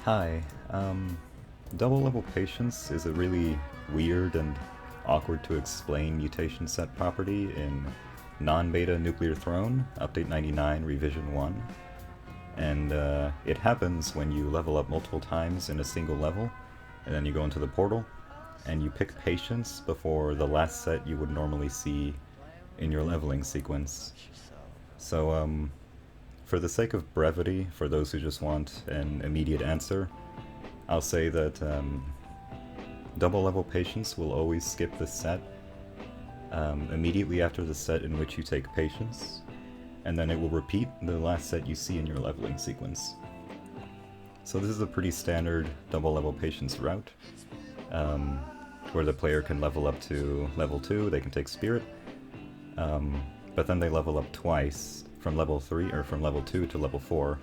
Hi. Double level patience is a really weird and awkward to explain mutation set property in non-beta Nuclear Throne, Update 99, Revision 1. And it happens when you level up multiple times in a single level, and then you go into the portal, and you pick patience before the last set you would normally see in your leveling sequence. So, for the sake of brevity, for those who just want an immediate answer, I'll say that double level patience will always skip the set immediately after the set in which you take patience, and then it will repeat the last set you see in your leveling sequence. So this is a pretty standard double level patience route, where the player can level up to level 2, they can take spirit, but then they level up twice from level 3 or from level 2 to level 4.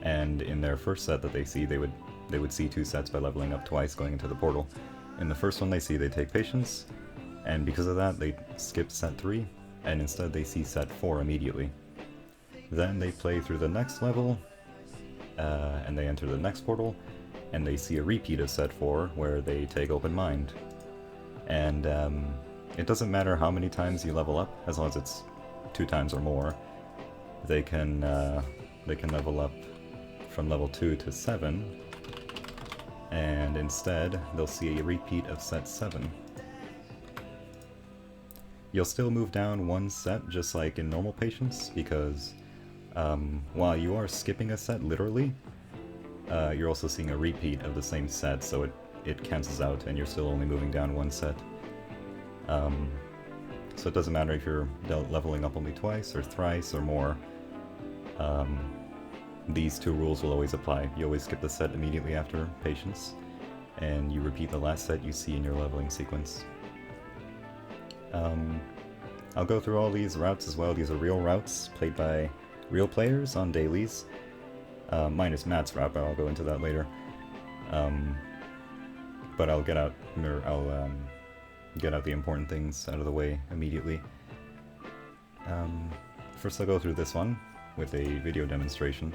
And in their first set that they see, they would see 2 sets by leveling up twice going into the portal. In the first one they see, they take patience, and because of that they skip set 3, and instead they see set 4 immediately. Then they play through the next level, and they enter the next portal, and they see a repeat of set 4 where they take open mind. And it doesn't matter how many times you level up, as long as it's 2 times or more. They can level up from level 2 to 7, and instead they'll see a repeat of set 7. You'll still move down 1 set just like in normal patience, because while you are skipping a set literally, you're also seeing a repeat of the same set, so it cancels out and you're still only moving down 1 set. So it doesn't matter if you're leveling up only twice or thrice or more. These 2 rules will always apply. You always skip the set immediately after patience, and you repeat the last set you see in your leveling sequence. I'll go through all these routes as well. These are real routes played by real players on dailies, minus Matt's route, but I'll go into that later. But I'll get out the important things out of the way immediately. First I'll go through this one with a video demonstration.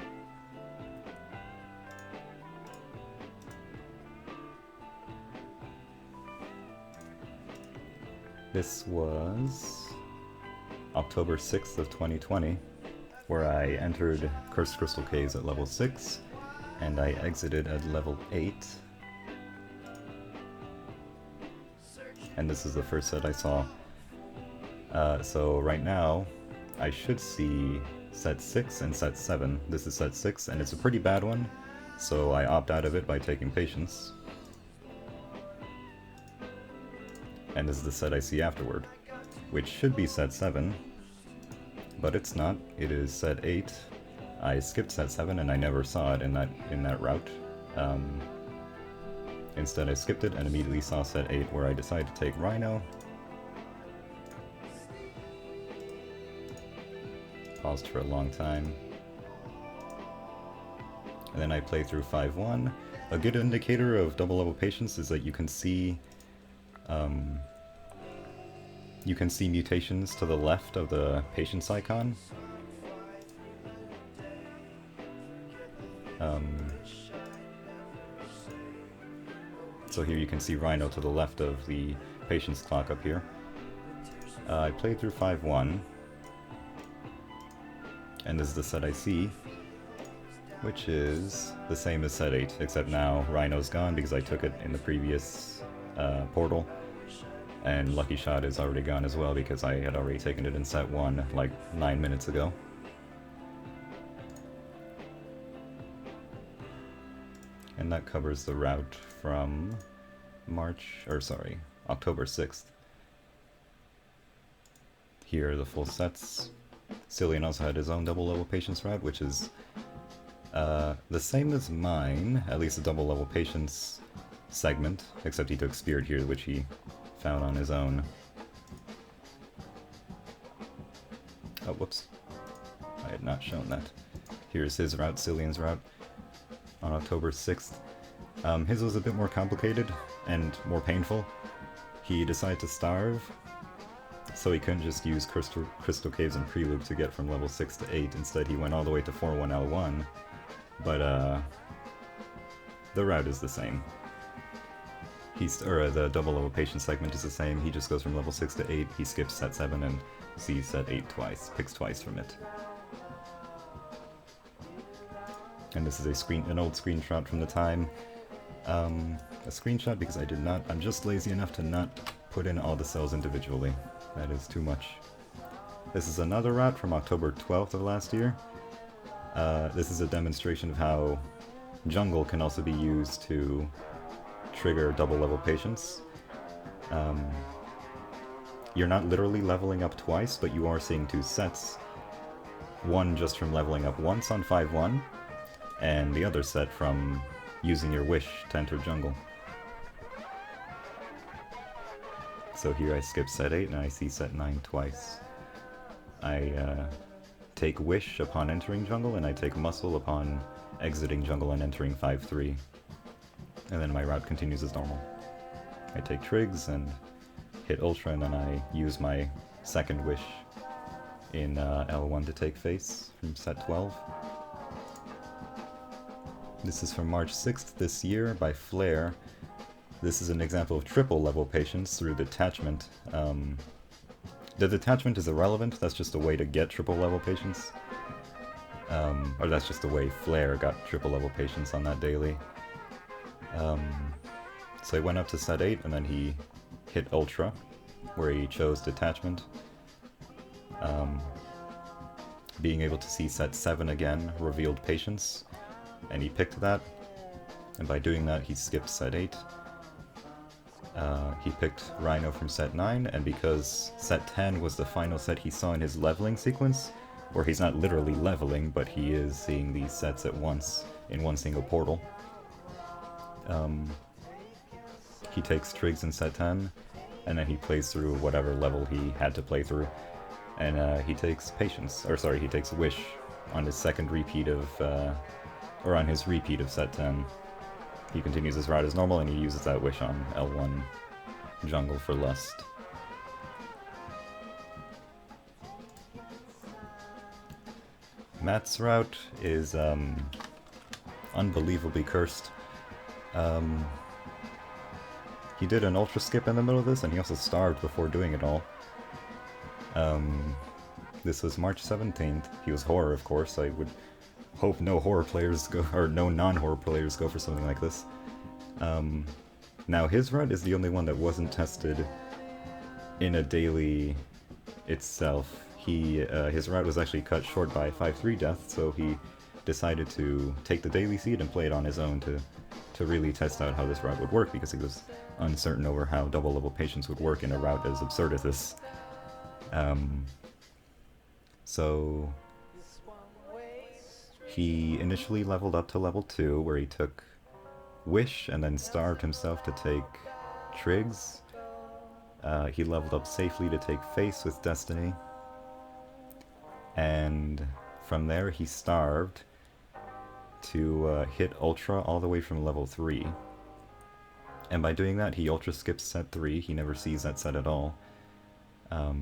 This was October 6th of 2020, where I entered Cursed Crystal Caves at level 6, and I exited at level 8. And this is the first set I saw. So right now, I should see set 6 and set 7. This is set 6, and it's a pretty bad one, so I opt out of it by taking patience. And this is the set I see afterward, which should be set 7, but it's not. It is set 8. I skipped set 7 and I never saw it in that route. Instead I skipped it and immediately saw set 8, where I decided to take Rhino. Paused for a long time. And then I play through 5-1. A good indicator of double level patience is that you can see mutations to the left of the patience icon. So here you can see Rhino to the left of the patience clock up here. I played through 5-1, and this is the set I see, which is the same as set 8, except now Rhino's gone because I took it in the previous portal, and Lucky Shot is already gone as well because I had already taken it in set 1 like 9 minutes ago. And that covers the route from October 6th. Here are the full sets. Cillian also had his own double level patience route, which is the same as mine, at least a double level patience segment, except he took Spirit here, which he found on his own. Oh, whoops. I had not shown that. Here's his route, Cillian's route, on October 6th. His was a bit more complicated and more painful. He decided to starve, so he couldn't just use Crystal Caves and Prelude to get from level 6 to 8. Instead, he went all the way to 4-1L1 but the route is the same. The double level patient segment is the same. He just goes from level 6 to 8, he skips set 7 and sees set 8 twice, picks twice from it. And this is an old screenshot from the time. A screenshot because I'm just lazy enough to not put in all the cells individually. That is too much. This is another route from October 12th of last year. This is a demonstration of how jungle can also be used to trigger double level patients. You're not literally leveling up twice, but you are seeing 2 sets. One just from leveling up once on 5-1, and the other set from using your wish to enter jungle. So here I skip set 8 and I see set 9 twice. I take wish upon entering jungle, and I take muscle upon exiting jungle and entering 5-3. And then my route continues as normal. I take trigs and hit ultra, and then I use my second wish in L1 to take face from set 12. This is from March 6th this year by Flare. This is an example of triple level patients through detachment. The detachment is irrelevant, that's just a way to get triple level patients. Or that's just the way Flare got triple level patients on that daily. So he went up to set 8 and then he hit Ultra, where he chose detachment. Being able to see set 7 again revealed patience, and he picked that, and by doing that he skipped set 8. He picked Rhino from set 9, and because set 10 was the final set he saw in his leveling sequence, where he's not literally leveling, but he is seeing these sets at once in one single portal, he takes Trigs in set 10, and then he plays through whatever level he had to play through, and he takes Patience, or sorry, he takes Wish on his second repeat of, or on his repeat of set 10. He continues his route as normal, and he uses that Wish on L1 jungle for Lust. Matt's route is unbelievably cursed. He did an ultra skip in the middle of this, and he also starved before doing it all. This was March 17th. He was horror, of course. I would hope no horror players go, or no non-horror players go for something like this. Now his route is the only one that wasn't tested in a daily itself. His route was actually cut short by 5-3 death, so he decided to take the daily seed and play it on his own to really test out how this route would work, because he was uncertain over how double level patience would work in a route as absurd as this. So he initially leveled up to level 2, where he took Wish and then starved himself to take Trigs. He leveled up safely to take Face with Destiny, and from there he starved to hit Ultra all the way from level 3. And by doing that, he Ultra skips set 3, he never sees that set at all.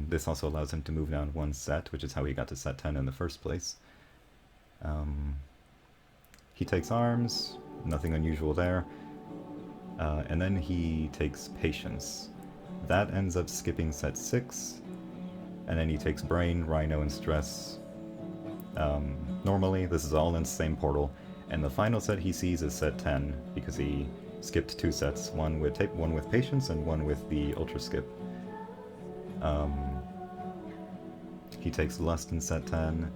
This also allows him to move down one set, which is how he got to set 10 in the first place. He takes Arms, nothing unusual there. And then he takes Patience. That ends up skipping set 6, and then he takes Brain, Rhino, and Stress. Normally, this is all in the same portal, and the final set he sees is set 10, because he skipped 2 sets, one with Patience and one with the Ultra skip. He takes Lust in set 10,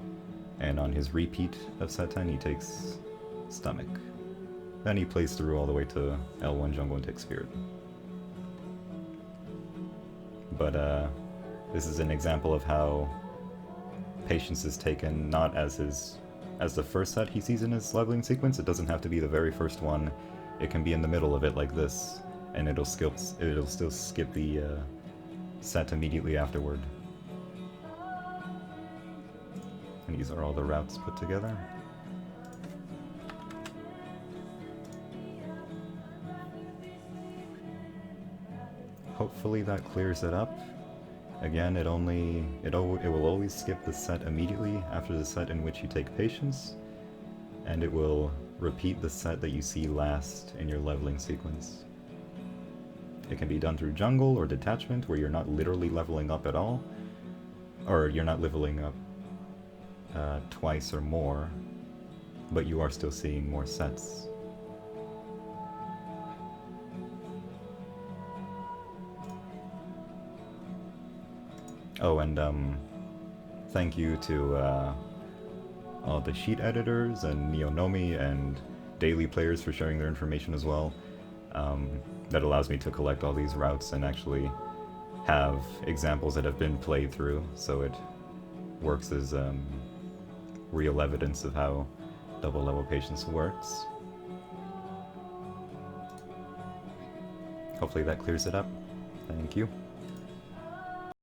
and on his repeat of set 10 he takes Stomach. Then he plays through all the way to L1 jungle and takes Spirit. But this is an example of how Patience is taken not as the first set he sees in his leveling sequence. It doesn't have to be the very first one. It can be in the middle of it like this, and it'll still skip the set immediately afterward. And these are all the routes put together. Hopefully that clears it up. Again, it will always skip the set immediately after the set in which you take Patience. and it will repeat the set that you see last in your leveling sequence. It can be done through jungle or detachment, where you're not literally leveling up at all, or you're not leveling up twice or more, but you are still seeing more sets. Oh, and thank you to all the sheet editors and Neonomi and daily players for sharing their information as well. That allows me to collect all these routes and actually have examples that have been played through, so it works as real evidence of how double level patience works. Hopefully that clears it up. Thank you.